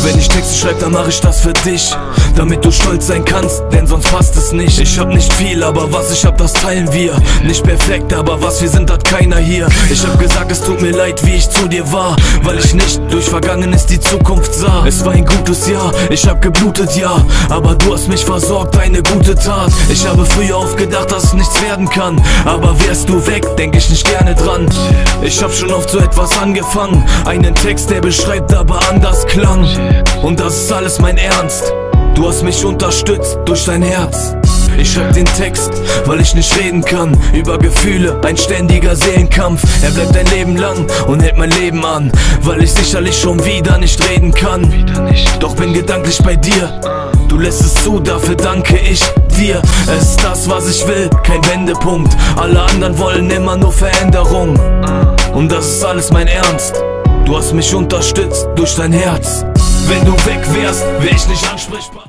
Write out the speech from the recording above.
Wenn ich Texte schreibe, dann mach ich das für dich, damit du stolz sein kannst, denn sonst passt es nicht. Ich hab nicht viel, aber was ich hab, das teilen wir. Nicht perfekt, aber was wir sind, hat keiner hier. Ich hab gesagt, es tut mir leid, wie ich zu dir war, weil ich nicht durch Vergangenes die Zukunft sah. Es war ein gutes Jahr, ich hab geblutet, ja, aber du hast mich versorgt, eine gute Tat. Ich habe früher oft gedacht, dass es nichts werden kann, aber wärst du weg, denk ich nicht gerne dran. Ich hab schon oft so etwas angefangen, einen Text, der beschreibt, aber anders klang. Und das ist alles mein Ernst, du hast mich unterstützt durch dein Herz. Ich schreib den Text, weil ich nicht reden kann über Gefühle, ein ständiger Seelenkampf. Er bleibt ein Leben lang und hält mein Leben an, weil ich sicherlich schon wieder nicht reden kann. Doch bin gedanklich bei dir, du lässt es zu, dafür danke ich dir. Es ist das, was ich will, kein Wendepunkt. Alle anderen wollen immer nur Veränderung. Und das ist alles mein Ernst, du hast mich unterstützt durch dein Herz. Wenn du weg wärst, wär ich nicht ansprechbar.